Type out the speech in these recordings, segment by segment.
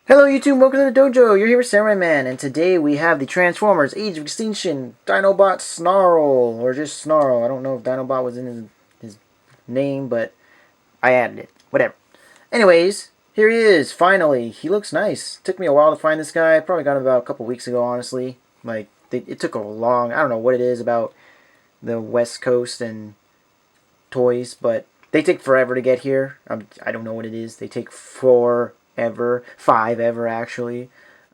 Hello YouTube, welcome to the dojo. You're here with Samurai Man, and today we have the Transformers Age of Extinction Dinobot Snarl, or just Snarl. I don't know if Dinobot was in his name, but I added it. Whatever. Anyways, here he is, finally. He looks nice. Took me a while to find this guy. Probably got him about a couple weeks ago, honestly. It took a long, I don't know what it is about the West Coast and toys, but they take forever to get here. I don't know what it is. They take forever, 5 ever actually.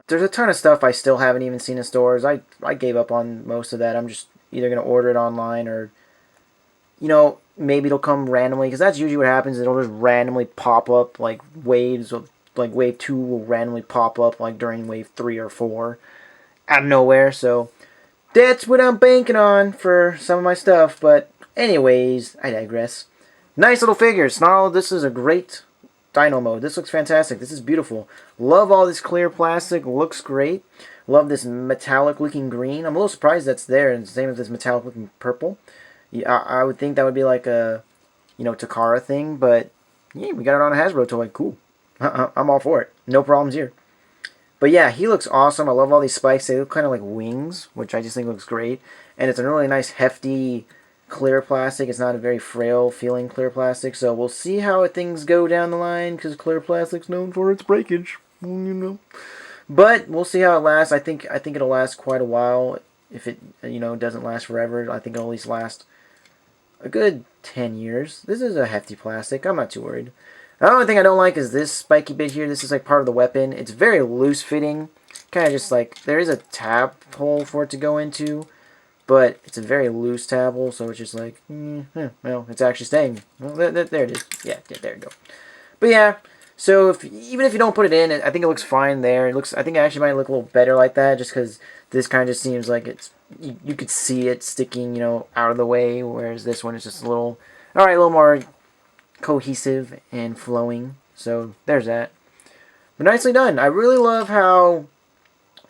There's a ton of stuff I still haven't even seen in stores. I gave up on most of that. I'm just either going to order it online or, maybe it'll come randomly, because that's usually what happens. It'll just randomly pop up, like waves of, like wave 2 will randomly pop up like during wave 3 or 4 out of nowhere. So that's what I'm banking on for some of my stuff. But anyways, I digress. Nice little figure. Snarl, this is a great Dino mode. This looks fantastic. This is beautiful. Love all this clear plastic. Looks great. Love this metallic looking green. I'm a little surprised that's there. And the same as this metallic looking purple. Yeah, I would think that would be like a, Takara thing. But yeah, we got it on a Hasbro toy. Cool. I'm all for it. No problems here. But yeah, he looks awesome. I love all these spikes. They look kind of like wings, which I just think looks great. And it's a really nice, hefty, clear plastic. It's not a very frail feeling clear plastic. So we'll see how things go down the line, because clear plastic's known for its breakage. But we'll see how it lasts. I think it'll last quite a while. If it, doesn't last forever, I think it'll at least last a good 10 years. This is a hefty plastic. I'm not too worried. The only thing I don't like is this spiky bit here. This is like part of the weapon. It's very loose fitting. Kind of just like, there is a tab hole for it to go into, but it's a very loose tab hole, so it's just like, well, it's actually staying. Well, there it is. Yeah, there you go. But yeah, so even if you don't put it in, I think it looks fine there. I think it actually might look a little better like that, just because this kind of just seems like it's, you could see it sticking, out of the way, whereas this one is just a little more cohesive and flowing. So there's that. But nicely done. I really love how,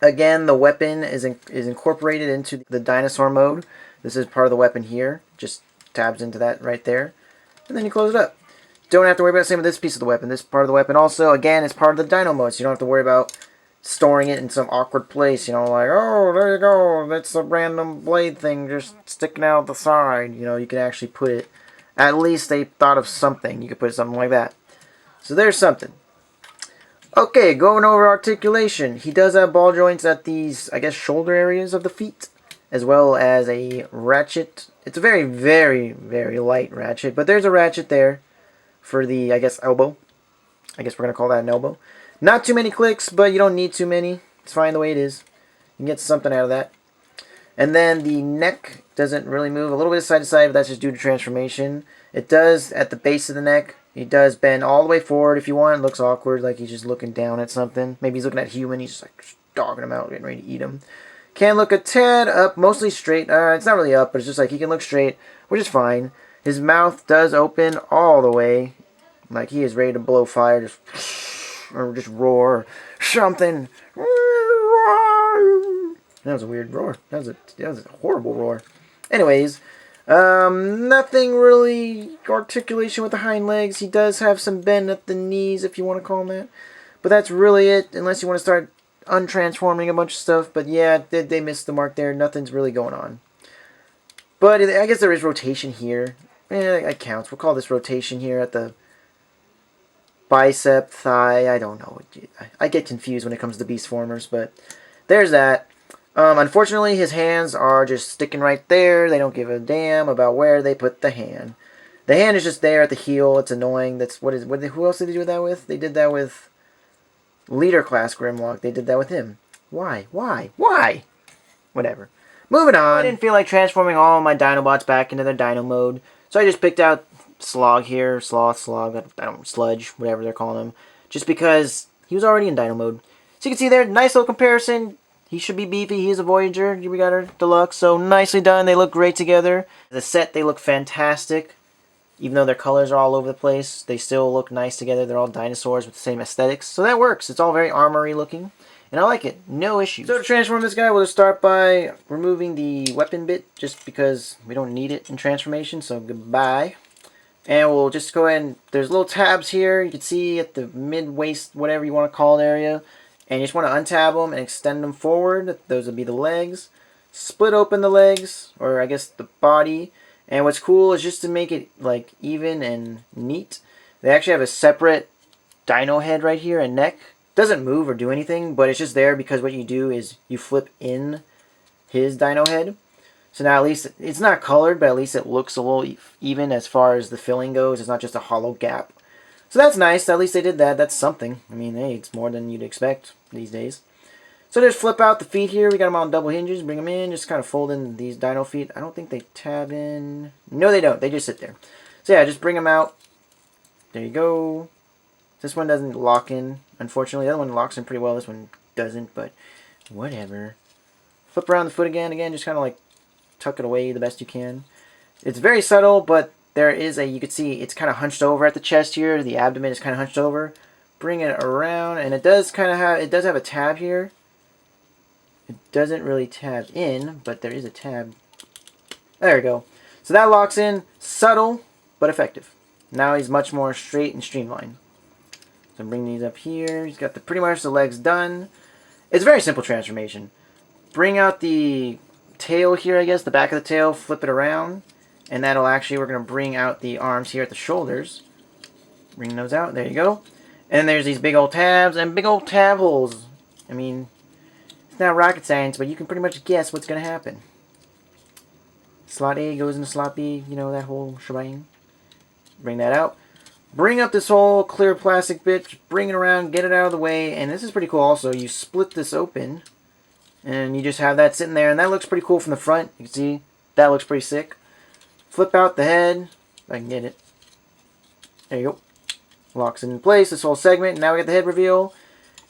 again, the weapon is incorporated into the dinosaur mode. This is part of the weapon here. Just tabs into that right there. And then you close it up. Don't have to worry about the same with this piece of the weapon. This part of the weapon also, again, is part of the dino mode. So you don't have to worry about storing it in some awkward place. Like, oh, there you go. That's a random blade thing just sticking out the side. You can actually put it. At least they thought of something. You could put something like that. So there's something. Okay, going over articulation. He does have ball joints at these, I guess, shoulder areas of the feet, as well as a ratchet. It's a very, very, very light ratchet, but there's a ratchet there for the, I guess, elbow. I guess we're going to call that an elbow. Not too many clicks, but you don't need too many. It's fine the way it is. You can get something out of that. And then the neck doesn't really move. A little bit side to side, but that's just due to transformation. It does, at the base of the neck, he does bend all the way forward if you want. It looks awkward, like he's just looking down at something. Maybe he's looking at a human. He's just like dogging him out, getting ready to eat him. Can look a tad up, mostly straight. It's not really up, but it's just like he can look straight, which is fine. His mouth does open all the way, like he is ready to blow fire, or just roar, or something. That was a weird roar. That was a horrible roar. Anyways, nothing really articulation with the hind legs. He does have some bend at the knees, if you want to call them that. But that's really it, unless you want to start untransforming a bunch of stuff. But yeah, they missed the mark there. Nothing's really going on. But I guess there is rotation here. That counts. We'll call this rotation here at the bicep, thigh. I don't know. I get confused when it comes to Beast Formers, but there's that. Unfortunately, his hands are just sticking right there. They don't give a damn about where they put the hand. The hand is just there at the heel. It's annoying. Who else did they do that with? They did that with Leader Class Grimlock. They did that with him. Why? Whatever. Moving on. I didn't feel like transforming all my Dinobots back into their Dino mode, so I just picked out Slog here. Sludge, whatever they're calling him. Just because he was already in Dino mode. So you can see there, nice little comparison. He should be beefy. He is a Voyager. We got our Deluxe. So nicely done. They look great together. The set, they look fantastic. Even though their colors are all over the place, they still look nice together. They're all dinosaurs with the same aesthetics. So that works. It's all very armory looking. And I like it. No issues. So to transform this guy, we'll just start by removing the weapon bit. Just because we don't need it in transformation. So goodbye. And we'll just go ahead and, there's little tabs here. You can see at the mid-waist, whatever you want to call it area. And you just want to untab them and extend them forward. Those would be the legs. Split open the legs, or I guess the body. And what's cool is just to make it like even and neat. They actually have a separate dino head right here and neck. Doesn't move or do anything, but it's just there because what you do is you flip in his dino head. So now at least it's not colored, but at least it looks a little even as far as the filling goes. It's not just a hollow gap. So that's nice. At least they did that. That's something. I mean, hey, it's more than you'd expect these days. So just flip out the feet here. We got them on double hinges. Bring them in. Just kind of fold in these dino feet. I don't think they tab in. No, they don't. They just sit there. So yeah, just bring them out. There you go. This one doesn't lock in, unfortunately. The other one locks in pretty well. This one doesn't, but whatever. Flip around the foot again. Again, just kind of like tuck it away the best you can. It's very subtle, but there is a, you can see it's kind of hunched over at the chest here. The abdomen is kind of hunched over. Bring it around, and it does kind of have, it does have a tab here. It doesn't really tab in, but there is a tab. There we go. So that locks in. Subtle, but effective. Now he's much more straight and streamlined. So bring these up here. He's got the pretty much the legs done. It's a very simple transformation. Bring out the tail here, I guess, the back of the tail, flip it around, and that'll actually, we're going to bring out the arms here at the shoulders. Bring those out. There you go. And there's these big old tabs and big old tab holes. I mean, it's not rocket science, but you can pretty much guess what's going to happen. Slot A goes into slot B, you know, that whole shebang. Bring that out. Bring up this whole clear plastic bit, bring it around, get it out of the way, and this is pretty cool also. You split this open, and you just have that sitting there, and that looks pretty cool from the front. You can see, that looks pretty sick. Flip out the head, if I can get it. There you go. Locks it in place, this whole segment. Now we get the head reveal.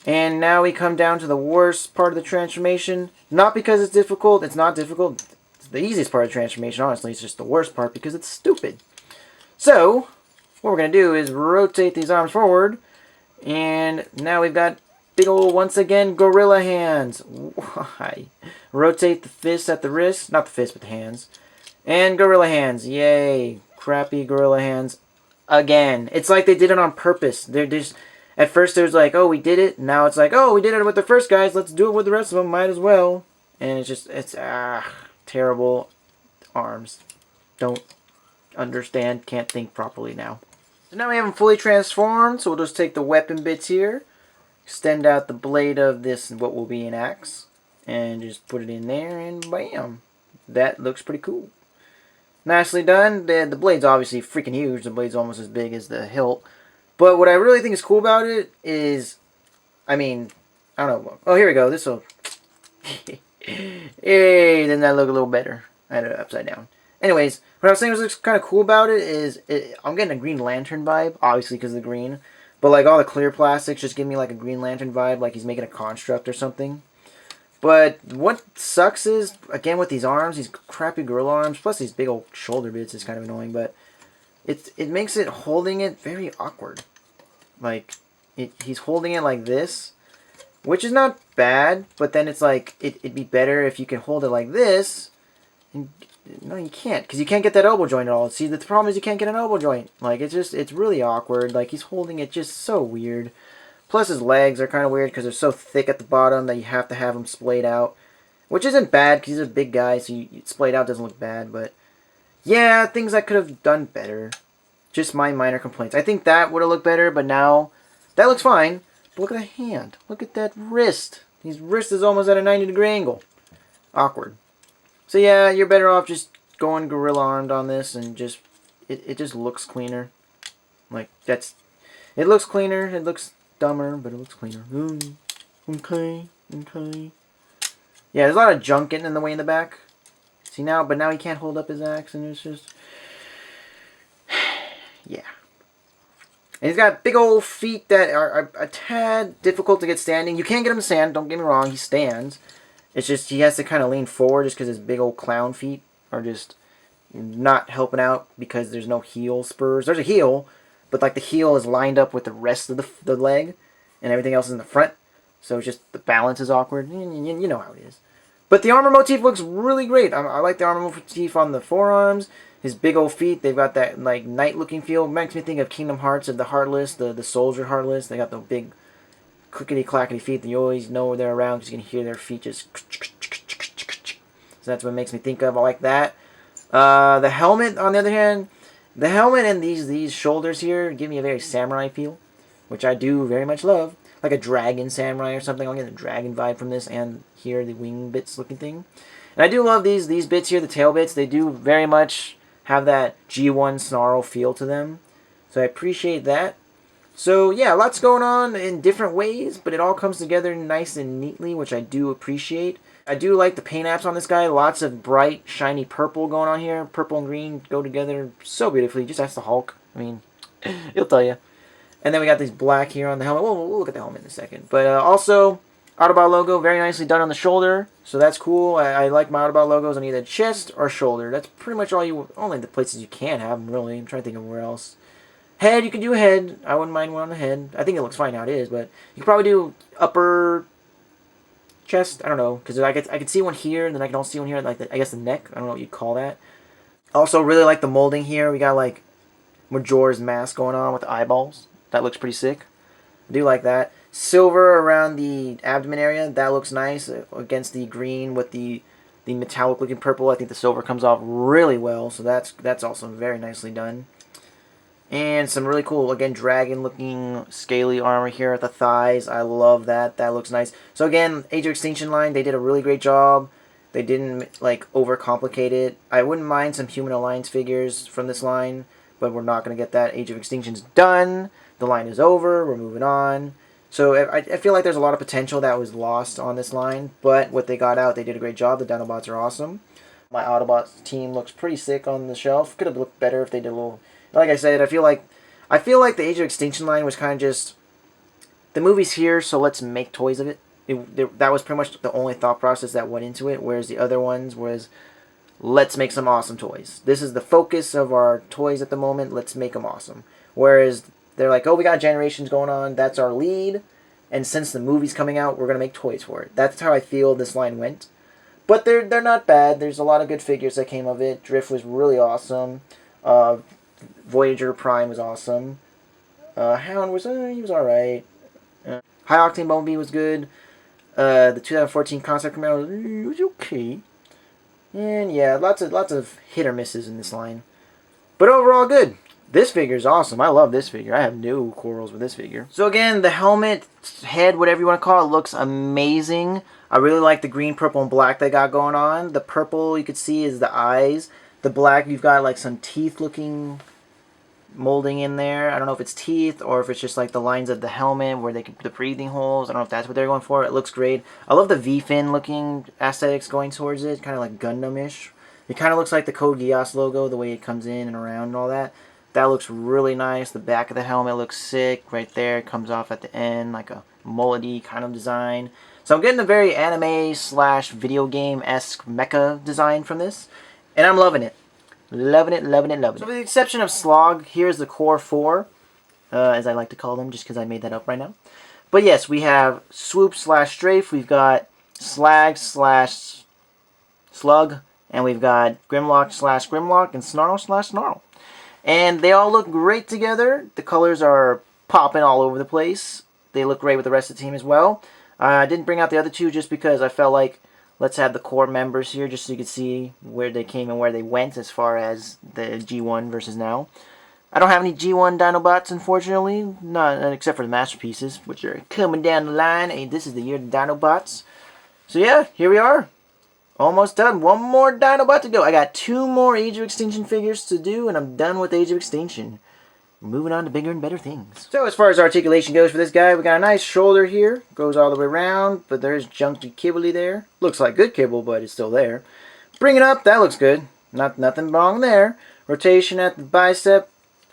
And now we come down to the worst part of the transformation. Not because it's difficult, it's not difficult. It's the easiest part of the transformation, honestly. It's just the worst part because it's stupid. So, what we're going to do is rotate these arms forward. And now we've got big old, once again, gorilla hands. Why? Rotate the fist at the wrist. Not the fist, but the hands. And gorilla hands. Yay. Crappy gorilla hands. Again. It's like they did it on purpose. They're just, at first it was like, oh, we did it. Now it's like, oh, we did it with the first guys. Let's do it with the rest of them. Might as well. And it's just, it's, terrible arms. Don't understand. Can't think properly now. So now we have them fully transformed. So we'll just take the weapon bits here. Extend out the blade of this, what will be an axe. And just put it in there and bam. That looks pretty cool. Nicely done. The blade's obviously freaking huge. The blade's almost as big as the hilt. But what I really think is cool about it is, I mean, I don't know. Oh, here we go. This will... Hey, doesn't that look a little better? I had it upside down. Anyways, what I was saying was looks kind of cool about it is, I'm getting a Green Lantern vibe, obviously because of the green. But like all the clear plastics just give me like a Green Lantern vibe, like he's making a construct or something. But what sucks is, again with these arms, these crappy gorilla arms, plus these big old shoulder bits is kind of annoying, but it makes it, holding it, very awkward. Like, he's holding it like this, which is not bad, but then it's like, it'd be better if you can hold it like this. And, no, you can't, because you can't get that elbow joint at all. See, the problem is you can't get an elbow joint. Like, it's really awkward. Like, he's holding it just so weird. Plus his legs are kind of weird because they're so thick at the bottom that you have to have them splayed out. Which isn't bad because he's a big guy, so splayed out doesn't look bad. But yeah, things I could have done better. Just my minor complaints. I think that would have looked better, but now that looks fine. But look at the hand. Look at that wrist. His wrist is almost at a 90-degree angle. Awkward. So yeah, you're better off just going gorilla armed on this and just it just looks cleaner. Like it looks cleaner. It looks dumber, but it looks cleaner. Okay. Yeah, there's a lot of junk getting in the way in the back. See now, but now he can't hold up his axe, and it's just... yeah. And he's got big old feet that are a tad difficult to get standing. You can get him to stand, don't get me wrong, he stands. It's just he has to kind of lean forward just because his big old clown feet are just not helping out because there's no heel spurs. There's a heel, but like the heel is lined up with the rest of the leg, and everything else is in the front. So it's just the balance is awkward. You know how it is. But the armor motif looks really great. I like the armor motif on the forearms. his big old feet, they've got that like knight-looking feel. Makes me think of Kingdom Hearts of the Heartless, the soldier Heartless. They got the big clickety-clackety feet that you always know where they're around because you can hear their feet just. So that's what it makes me think of. I like that. The helmet, on the other hand, the helmet and these shoulders here give me a very samurai feel, which I do very much love. Like a dragon samurai or something. I'll get a dragon vibe from this, and here the wing bits looking thing. And I do love these bits here, the tail bits. They do very much have that G1 Snarl feel to them. So I appreciate that. So yeah, lots going on in different ways, but it all comes together nice and neatly, which I do appreciate. I do like the paint apps on this guy. Lots of bright, shiny purple going on here. Purple and green go together so beautifully. Just ask the Hulk. I mean, he'll tell you. And then we got these black here on the helmet. We'll look at the helmet in a second. But also, Autobot logo, very nicely done on the shoulder. So that's cool. I like my Autobot logos on either chest or shoulder. That's pretty much only the places you can have them, really. I'm trying to think of where else. Head, you can do a head. I wouldn't mind one on the head. I think it looks fine how it is, but you can probably do upper chest. I don't know, because I could see one here, and then I can also see one here, like I guess the neck. I don't know what you'd call that. Also, really like the molding here. We got like Majora's Mask going on with the eyeballs. That looks pretty sick. I do like that. Silver around the abdomen area. That looks nice against the green with the metallic looking purple. I think the silver comes off really well, so that's also very nicely done. And some really cool, again, dragon-looking scaly armor here at the thighs. I love that. That looks nice. So again, Age of Extinction line, they did a really great job. They didn't, like, overcomplicate it. I wouldn't mind some Human Alliance figures from this line, but we're not going to get that. Age of Extinction's done. The line is over. We're moving on. So I feel like there's a lot of potential that was lost on this line, but what they got out, they did a great job. The Dinobots are awesome. My Autobots team looks pretty sick on the shelf. Could have looked better if they did a little... Like I said, I feel like the Age of Extinction line was kind of just... The movie's here, so let's make toys of it. That was pretty much the only thought process that went into it, whereas the other ones was, let's make some awesome toys. This is the focus of our toys at the moment, let's make them awesome. Whereas they're like, oh, we got Generations going on, that's our lead, and since the movie's coming out, we're going to make toys for it. That's how I feel this line went. But they're not bad. There's a lot of good figures that came of it. Drift was really awesome. Voyager Prime was awesome. Hound was, he was alright. High Octane Bumblebee was good. The 2014 Concept Commando was okay. And yeah, lots of hit or misses in this line. But overall good. This figure is awesome. I love this figure. I have no quarrels with this figure. So again, the helmet, head, whatever you want to call it, looks amazing. I really like the green, purple, and black they got going on. The purple you could see is the eyes. The black, you've got like some teeth looking molding in there. I don't know if it's teeth or if it's just like the lines of the helmet where they can put the breathing holes. I don't know if that's what they're going for. It looks great. I love the V-fin looking aesthetics going towards it. Kind of like Gundam-ish. It kind of looks like the Code Geass logo, the way it comes in and around and all that. That looks really nice. The back of the helmet looks sick. Right there, it comes off at the end like a mullet-y kind of design. So I'm getting a very anime/video game-esque mecha design from this. And I'm loving it. Loving it, loving it, loving it. So with the exception of Slog, here's the core 4. As I like to call them, just because I made that up right now. But yes, we have Swoop/Strafe. We've got Slag/Slug. And we've got Grimlock/Grimlock and Snarl/Snarl. And they all look great together. The colors are popping all over the place. They look great with the rest of the team as well. I didn't bring out the other two just because I felt like let's have the core members here just so you can see where they came and where they went as far as the G1 versus now. I don't have any G1 Dinobots, unfortunately, not except for the Masterpieces, which are coming down the line. Hey, this is the year of the Dinobots. So yeah, here we are. Almost done. One more Dinobot to go. I got 2 more Age of Extinction figures to do, and I'm done with Age of Extinction. Moving on to bigger and better things. So as far as articulation goes for this guy, we got a nice shoulder here. Goes all the way around, but there's junky kibbly there. Looks like good kibble, but it's still there. Bring it up. That looks good. Nothing wrong there. Rotation at the bicep.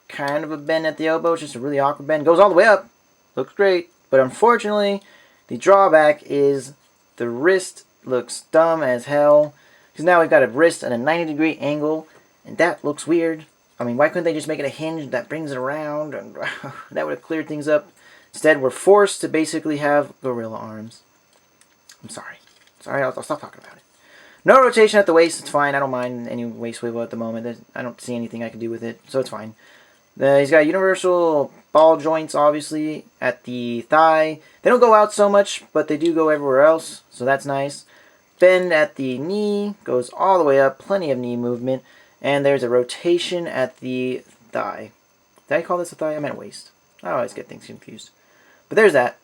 Kind of a bend at the elbow. It's just a really awkward bend. Goes all the way up. Looks great. But unfortunately, the drawback is the wrist looks dumb as hell. Because now we've got a wrist at a 90-degree angle, and that looks weird. I mean, why couldn't they just make it a hinge that brings it around? And that would have cleared things up. Instead, we're forced to basically have gorilla arms. I'm sorry. Sorry, I'll stop talking about it. No rotation at the waist, it's fine. I don't mind any waist swivel at the moment. I don't see anything I can do with it, so it's fine. He's got universal ball joints, obviously, at the thigh. They don't go out so much, but they do go everywhere else, so that's nice. Bend at the knee, goes all the way up, plenty of knee movement. And there's a rotation at the thigh. Did I call this a thigh? I meant waist. I always get things confused. But there's that.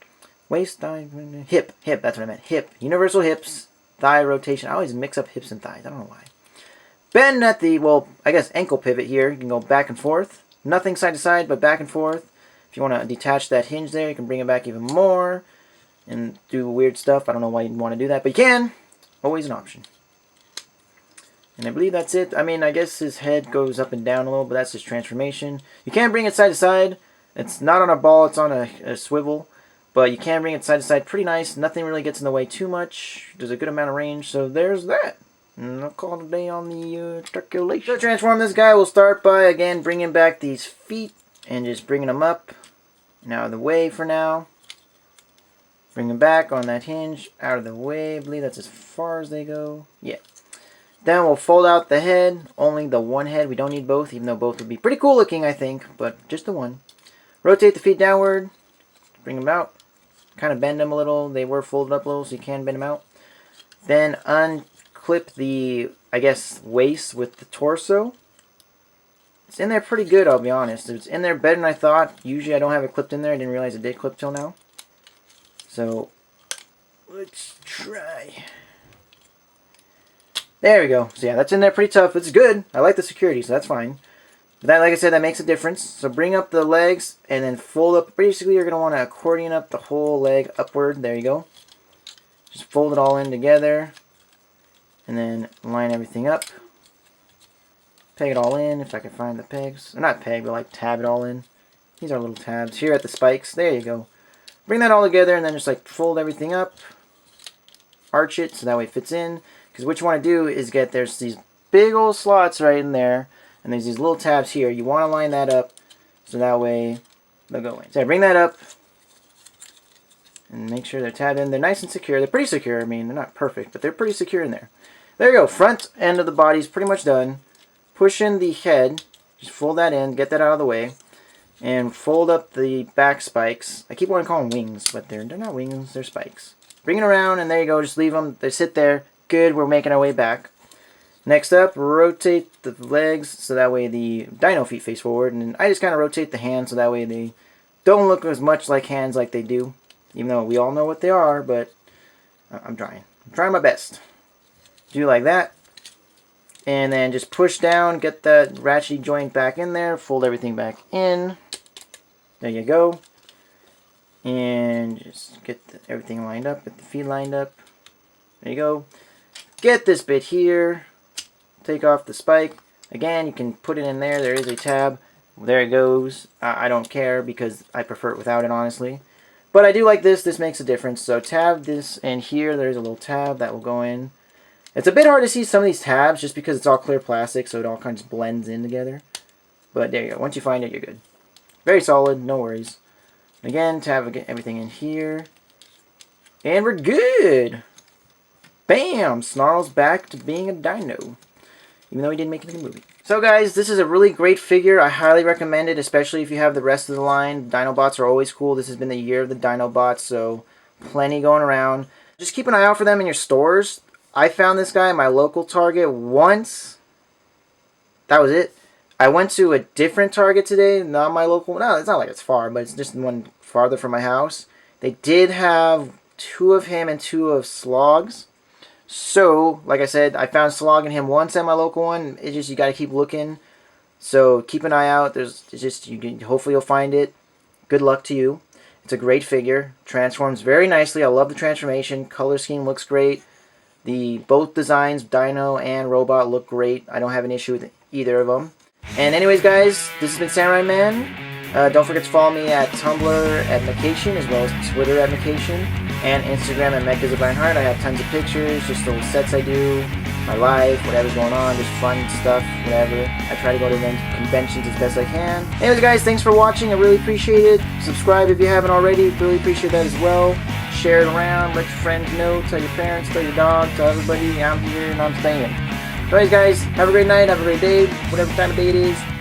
Waist, thigh, hip, that's what I meant. Hip, universal hips, thigh rotation. I always mix up hips and thighs. I don't know why. Bend at the, well, I guess ankle pivot here. You can go back and forth. Nothing side to side, but back and forth. If you want to detach that hinge there, you can bring it back even more and do weird stuff. I don't know why you'd want to do that, but you can. Always an option. And I believe that's it. I mean, I guess his head goes up and down a little, but that's his transformation. You can bring it side to side. It's not on a ball, it's on a swivel. But you can bring it side to side pretty nice. Nothing really gets in the way too much. There's a good amount of range, so there's that. And I'll call it a day on the circulation. To transform this guy, we'll start by, again, bringing back these feet and just bringing them up and out of the way for now. Bring them back on that hinge, out of the way. I believe that's as far as they go. Yeah. Then we'll fold out the head, only the one head. We don't need both, even though both would be pretty cool looking, I think, but just the one. Rotate the feet downward, bring them out, kind of bend them a little. They were folded up a little, so you can bend them out. Then unclip the, I guess, waist with the torso. It's in there pretty good, I'll be honest. It's in there better than I thought. Usually I don't have it clipped in there. I didn't realize it did clip till now. So, let's try. There we go. So yeah, that's in there pretty tough. It's good. I like the security, so that's fine. But that, like I said, that makes a difference. So bring up the legs and then fold up. Basically, you're going to want to accordion up the whole leg upward. There you go. Just fold it all in together. And then line everything up. Peg it all in, if I can find the pegs. Or not peg, but like tab it all in. These are little tabs here at the spikes. There you go. Bring that all together and then just like fold everything up. Arch it so that way it fits in. Because what you want to do is there's these big old slots right in there. And there's these little tabs here. You want to line that up so that way they'll go in. So I bring that up. And make sure they're tabbed in. They're nice and secure. They're pretty secure. I mean, they're not perfect, but they're pretty secure in there. There you go. Front end of the body is pretty much done. Push in the head. Just fold that in. Get that out of the way. And fold up the back spikes. I keep wanting to call them wings, but they're not wings. They're spikes. Bring it around, and there you go. Just leave them. They sit there. Good. We're making our way back. Next up, rotate the legs so that way the dino feet face forward. And I just kind of rotate the hands so that way they don't look as much like hands like they do. Even though we all know what they are, but I'm trying. I'm trying my best. Do like that. And then just push down, get that ratchety joint back in there, fold everything back in. There you go. And just get everything lined up, get the feet lined up. There you go. Get this bit here. Take off the spike. Again, you can put it in there. There is a tab. There it goes. I don't care because I prefer it without it, honestly. But I do like this. This makes a difference. So tab this in here. There's a little tab that will go in. It's a bit hard to see some of these tabs just because it's all clear plastic, so it all kind of blends in together. But there you go. Once you find it, you're good. Very solid. No worries. Again, tab everything in here. And we're good. Bam! Snarl's back to being a dino. Even though he didn't make it in the movie. So guys, this is a really great figure. I highly recommend it, especially if you have the rest of the line. Dinobots are always cool. This has been the year of the Dinobots, so plenty going around. Just keep an eye out for them in your stores. I found this guy at my local Target once. That was it. I went to a different Target today, not my local. No, it's not like it's far, but it's just one farther from my house. They did have 2 of him and 2 of Slogs. So, like I said, I found Slog and him once at my local one. It's just, you got to keep looking. So, keep an eye out. Hopefully you'll find it. Good luck to you. It's a great figure. Transforms very nicely. I love the transformation. Color scheme looks great. Both designs, Dino and Robot, look great. I don't have an issue with either of them. And anyways, guys, this has been Samurai Man. Don't forget to follow me at Tumblr at Macation, as well as Twitter at Macation, and Instagram at MechasOfIronHeart. I have tons of pictures, just little sets I do, my life, whatever's going on, just fun stuff, whatever. I try to go to conventions as best I can. Anyways, guys, thanks for watching. I really appreciate it. Subscribe if you haven't already. Really appreciate that as well. share it around, let your friends know, tell your parents, tell your dog, tell everybody I'm here and I'm staying. Anyways guys, have a great night, have a great day, whatever time of day it is.